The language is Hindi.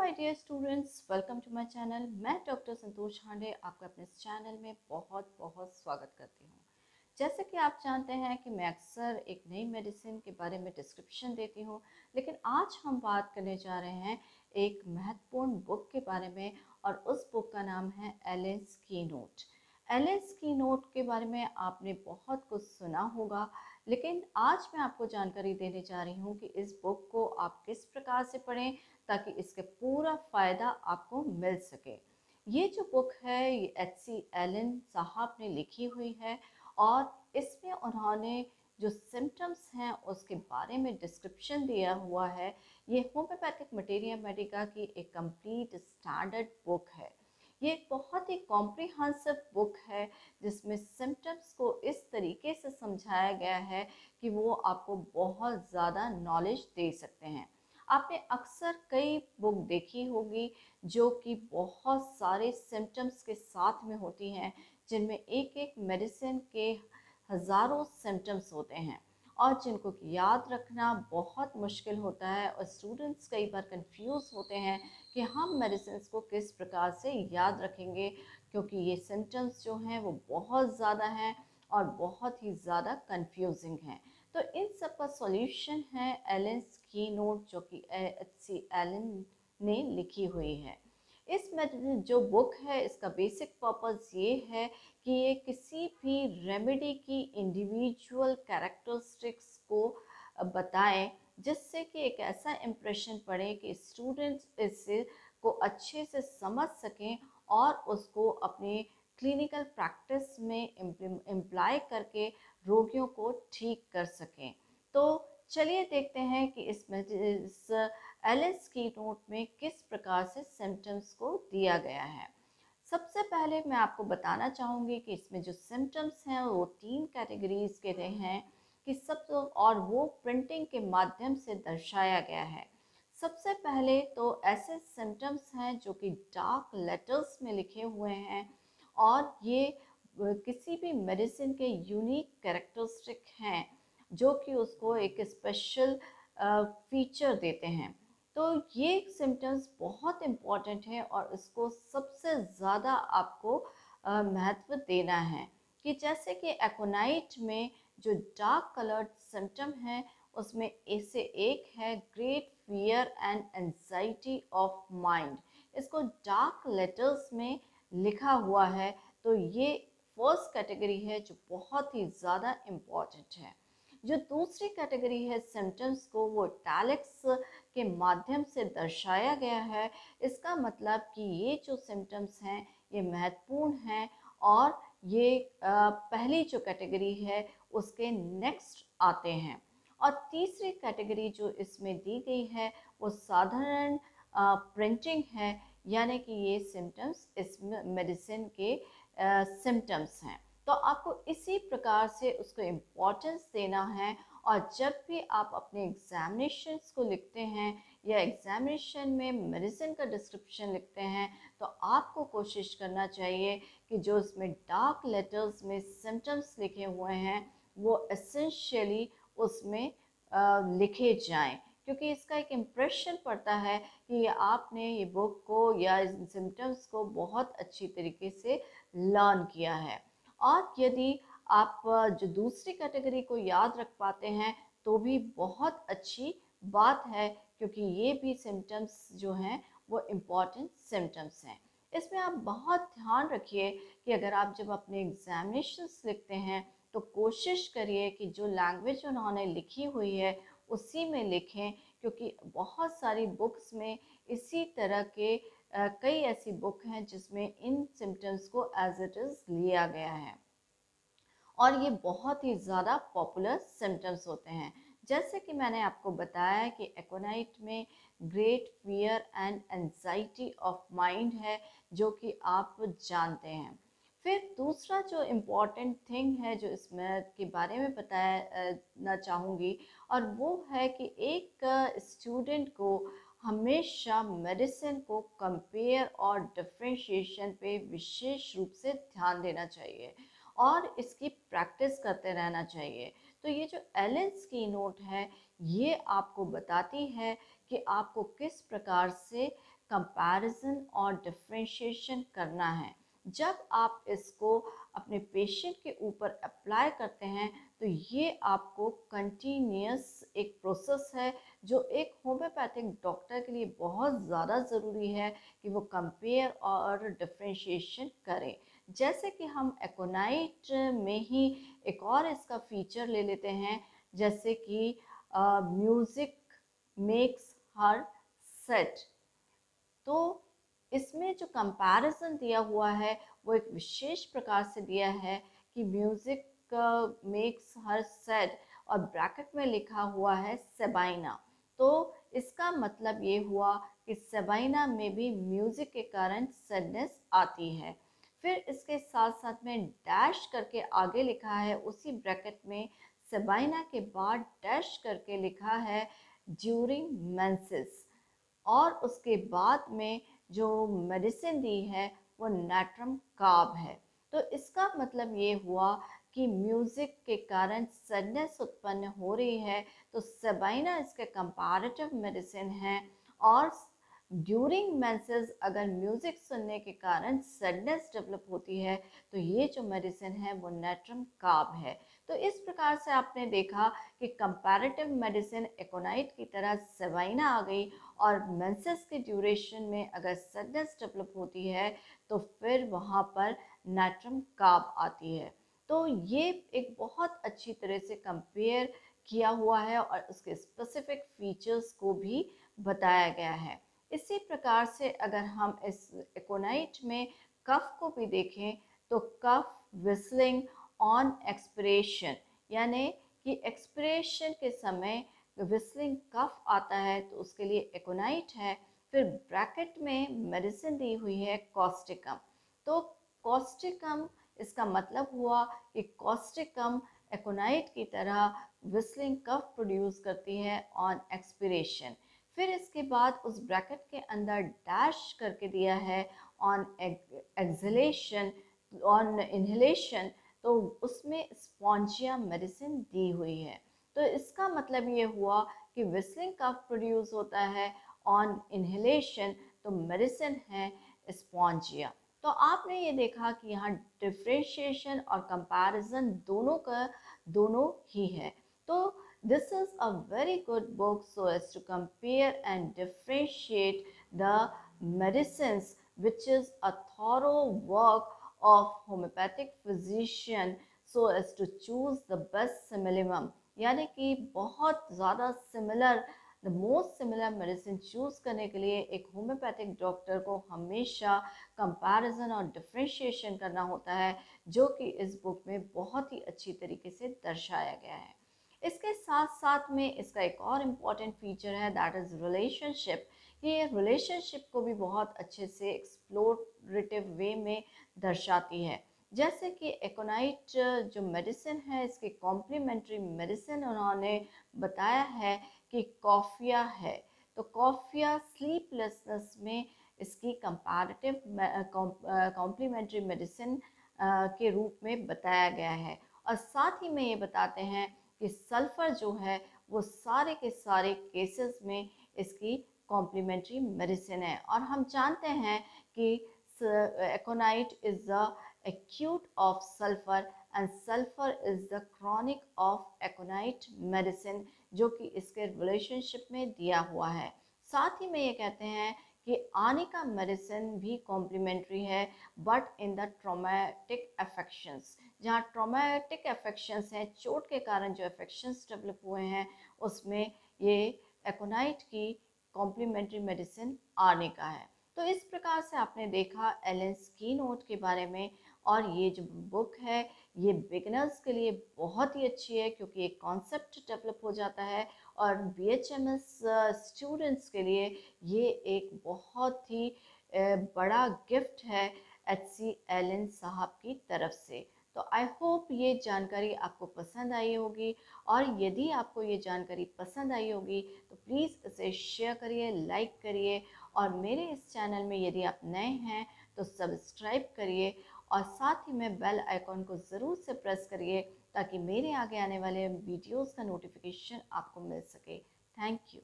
My dear students, welcome to my channel. मैं डॉक्टर संतोष हांडे आपका अपने इस चैनल में बहुत बहुत स्वागत करती हूँ। जैसे कि आप जानते हैं कि मैं अक्सर एक नई मेडिसिन के बारे में डिस्क्रिप्शन देती हूँ, लेकिन आज हम बात करने जा रहे हैं एक महत्वपूर्ण बुक के बारे में और उस बुक का नाम है एलेन्स कीनोट। एलेन्स कीनोट के बारे में आपने बहुत कुछ सुना होगा, लेकिन आज मैं आपको जानकारी देने जा रही हूँ कि इस बुक को आप किस प्रकार से पढ़ें ताकि इसके पूरा फ़ायदा आपको मिल सके। ये जो बुक है ये एच.सी. एलन साहब ने लिखी हुई है और इसमें उन्होंने जो सिम्टम्स हैं उसके बारे में डिस्क्रिप्शन दिया हुआ है। ये होम्योपैथिक मटेरिया मेडिका की एक कंप्लीट स्टैंडर्ड बुक है। ये एक बहुत ही कॉम्प्रिहेंसिव बुक है जिसमें सिम्टम्स को इस तरीके से समझाया गया है कि वो आपको बहुत ज़्यादा नॉलेज दे सकते हैं। आपने अक्सर कई बुक देखी होगी जो कि बहुत सारे सिम्टम्स के साथ में होती हैं, जिनमें एक एक मेडिसिन के हज़ारों सिम्टम्स होते हैं और जिनको याद रखना बहुत मुश्किल होता है और स्टूडेंट्स कई बार कंफ्यूज होते हैं कि हम मेडिसिन को किस प्रकार से याद रखेंगे, क्योंकि ये सिम्टम्स जो हैं वो बहुत ज़्यादा हैं और बहुत ही ज़्यादा कंफ्यूजिंग हैं। तो इन सब का सॉल्यूशन है एलेन्स कीनोट, जो कि एच.सी. एलन ने लिखी हुई है। इस जो बुक है इसका बेसिक पर्पस ये है कि ये किसी भी रेमेडी की इंडिविजुअल कैरेक्टरिस्टिक्स को बताएं, जिससे कि एक ऐसा इम्प्रेशन पड़े कि स्टूडेंट्स इसे को अच्छे से समझ सकें और उसको अपने क्लिनिकल प्रैक्टिस में इम्प्लाई करके रोगियों को ठीक कर सकें। तो चलिए देखते हैं कि इस एलेन्स कीनोट में किस प्रकार से सिम्टम्स को दिया गया है। सबसे पहले मैं आपको बताना चाहूँगी कि इसमें जो सिम्टम्स हैं वो 3 कैटेगरीज के हैं कि सब और वो प्रिंटिंग के माध्यम से दर्शाया गया है। सबसे पहले तो ऐसे सिम्टम्स हैं जो कि डार्क लेटर्स में लिखे हुए हैं और ये किसी भी मेडिसिन के यूनिक कैरेक्टरिस्टिक हैं जो कि उसको एक स्पेशल फीचर देते हैं। तो ये सिम्टम्स बहुत इम्पॉर्टेंट है और इसको सबसे ज़्यादा आपको महत्व देना है कि जैसे कि एकोनाइट में जो डार्क कलर्ड सिम्टम है उसमें ऐसे एक है great fear and anxiety of mind. इसको डार्क लेटर्स में लिखा हुआ है, तो ये फर्स्ट कैटेगरी है जो बहुत ही ज़्यादा इम्पॉर्टेंट है। जो दूसरी कैटेगरी है सिम्टम्स को वो इटैलिक्स के माध्यम से दर्शाया गया है। इसका मतलब कि ये जो सिम्टम्स हैं ये महत्वपूर्ण हैं और ये पहली जो कैटेगरी है उसके नेक्स्ट आते हैं। और तीसरी कैटेगरी जो इसमें दी गई है वो साधारण प्रिंटिंग है, यानी कि ये सिम्टम्स इस मेडिसिन के सिम्टम्स हैं। तो आपको इसी प्रकार से उसको इम्पोर्टेंस देना है और जब भी आप अपने एग्जामिनेशंस को लिखते हैं या एग्जामिनेशन में मेडिसिन का डिस्क्रिप्शन लिखते हैं तो आपको कोशिश करना चाहिए कि जो इसमें डार्क लेटर्स में सिम्टम्स लिखे हुए हैं वो एसेंशियली उसमें लिखे जाएं, क्योंकि इसका एक इम्प्रेशन पड़ता है कि आपने ये बुक को या इन सिम्टम्स को बहुत अच्छी तरीके से लर्न किया है। और यदि आप जो दूसरी कैटेगरी को याद रख पाते हैं तो भी बहुत अच्छी बात है, क्योंकि ये भी सिम्टम्स जो हैं वो इम्पॉर्टेंट सिम्टम्स हैं। इसमें आप बहुत ध्यान रखिए कि अगर आप जब अपने एग्जामिनेशंस लिखते हैं तो कोशिश करिए कि जो लैंग्वेज उन्होंने लिखी हुई है उसी में लिखें, क्योंकि बहुत सारी बुक्स में इसी तरह के कई ऐसी बुक हैं जिसमें इन सिम्टम्स को एज इट इज़ लिया गया है और ये बहुत ही ज़्यादा पॉपुलर सिम्टम्स होते हैं। जैसे कि मैंने आपको बताया कि एकोनाइट में great fear and anxiety of mind है, जो कि आप जानते हैं। फिर दूसरा जो इम्पॉर्टेंट थिंग है जो इसमें के बारे में बताना चाहूँगी, और वो है कि एक स्टूडेंट को हमेशा मेडिसिन को कंपेयर और डिफरेंशिएशन पे विशेष रूप से ध्यान देना चाहिए और इसकी प्रैक्टिस करते रहना चाहिए। तो ये जो एलेन्स कीनोट है ये आपको बताती है कि आपको किस प्रकार से कंपैरिजन और डिफरेंशिएशन करना है। जब आप इसको अपने पेशेंट के ऊपर अप्लाई करते हैं तो ये आपको कंटिन्यूस एक प्रोसेस है जो एक होम्योपैथिक डॉक्टर के लिए बहुत ज़्यादा ज़रूरी है कि वो कंपेयर और डिफरेंशिएशन करें। जैसे कि हम एकोनाइट में ही एक और इसका फीचर ले लेते हैं, जैसे कि म्यूज़िक मेक्स हर सेट। तो इसमें जो कंपैरिजन दिया हुआ है वो एक विशेष प्रकार से दिया है कि म्यूजिक मेक्स हर सैड, और ब्रैकेट में लिखा हुआ है सेबाइना। तो इसका मतलब ये हुआ कि सेबाइना में भी म्यूजिक के कारण सैडनेस आती है। फिर इसके साथ साथ में डैश करके आगे लिखा है उसी ब्रैकेट में, सेबाइना के बाद डैश करके लिखा है ड्यूरिंग मेंसेस, और उसके बाद में जो मेडिसिन दी है वो नैट्रम कार्ब है। तो इसका मतलब ये हुआ कि म्यूज़िक के कारण सैडनेस उत्पन्न हो रही है तो सेबाइना इसके कंपैरेटिव मेडिसिन है, और ड्यूरिंग मेंसेस अगर म्यूज़िक सुनने के कारण सैडनेस डेवलप होती है तो ये जो मेडिसिन है वो नैट्रम कार्ब है। तो इस प्रकार से आपने देखा कि कंपैरेटिव मेडिसिन एकोनाइट की तरह सेबाइना आ गई, और मेंसेस के ड्यूरेशन में अगर सैडनेस डेवलप होती है तो फिर वहाँ पर नैट्रम कार्ब आती है। तो ये एक बहुत अच्छी तरह से कंपेयर किया हुआ है और उसके स्पेसिफिक फीचर्स को भी बताया गया है। इसी प्रकार से अगर हम इस एकोनाइट में कफ को भी देखें तो कफ विस्लिंग ऑन एक्सपिरेशन, यानी कि एक्सपिरेशन के समय विस्लिंग कफ आता है तो उसके लिए एकोनाइट है। फिर ब्रैकेट में मेडिसिन दी हुई है कॉस्टिकम। तो कॉस्टिकम इसका मतलब हुआ कि कॉस्टिकम एकोनाइट की तरह विस्लिंग कफ प्रोड्यूस करती है ऑन एक्सपिरेशन। फिर इसके बाद उस ब्रैकेट के अंदर डैश करके दिया है ऑन एक्सहेलेशन, ऑन इनहेलेशन, तो उसमें स्पॉन्जिया मेडिसिन दी हुई है। तो इसका मतलब ये हुआ कि विस्लिंग कफ प्रोड्यूस होता है ऑन इनहेलेशन, तो मेडिसिन है स्पॉन्जिया। तो आपने ये देखा कि यहाँ डिफ्रेंशिएशन और कंपैरिजन दोनों ही है। तो this is a very good book so as to compare and differentiate the medicines, which is a thorough work of homeopathic physician so as to choose the best simillimum, यानी कि बहुत ज़्यादा similar, the most similar medicine choose करने के लिए एक होम्योपैथिक डॉक्टर को हमेशा कंपैरिजन और डिफ्रेंशिएशन करना होता है, जो कि इस बुक में बहुत ही अच्छी तरीके से दर्शाया गया है। इसके साथ साथ में इसका एक और इम्पॉर्टेंट फीचर है, दैट इज़ रिलेशनशिप। ये रिलेशनशिप को भी बहुत अच्छे से एक्सप्लोरेटिव वे में दर्शाती है। जैसे कि एकोनाइट जो मेडिसिन है इसके कॉम्प्लीमेंट्री मेडिसिन उन्होंने बताया है कि कॉफिया है। तो कॉफिया स्लीपलेसनेस में इसकी कंपैरेटिव कॉम्प्लीमेंट्री मेडिसिन के रूप में बताया गया है। और साथ ही में ये बताते हैं कि सल्फ़र जो है वो सारे के सारे केसेस में इसकी कॉम्प्लीमेंट्री मेडिसिन है। और हम जानते हैं कि aconite is the acute of sulfur and sulfur is the chronic of aconite medicine, जो कि इसके रिलेशनशिप में दिया हुआ है। साथ ही में ये कहते हैं कि आनिका मेडिसिन भी कॉम्प्लीमेंट्री है but in the traumatic affections, जहाँ ट्रॉमेटिक अफेक्शंस हैं, चोट के कारण जो अफेक्शंस डेवलप हुए हैं उसमें ये एकोनाइट की कॉम्प्लीमेंट्री मेडिसिन आनिका है। तो इस प्रकार से आपने देखा एलेंस की नोट के बारे में। और ये जो बुक है ये बिगिनर्स के लिए बहुत ही अच्छी है क्योंकि एक कॉन्सेप्ट डेवलप हो जाता है, और BHMS स्टूडेंट्स के लिए ये एक बहुत ही बड़ा गिफ्ट है HC एलन साहब की तरफ से। तो आई होप ये जानकारी आपको पसंद आई होगी, और यदि आपको ये जानकारी पसंद आई होगी तो प्लीज़ इसे शेयर करिए, लाइक करिए, और मेरे इस चैनल में यदि आप नए हैं तो सब्सक्राइब करिए, और साथ ही में बेल आइकॉन को ज़रूर से प्रेस करिए ताकि मेरे आगे आने वाले वीडियोस का नोटिफिकेशन आपको मिल सके। Thank you.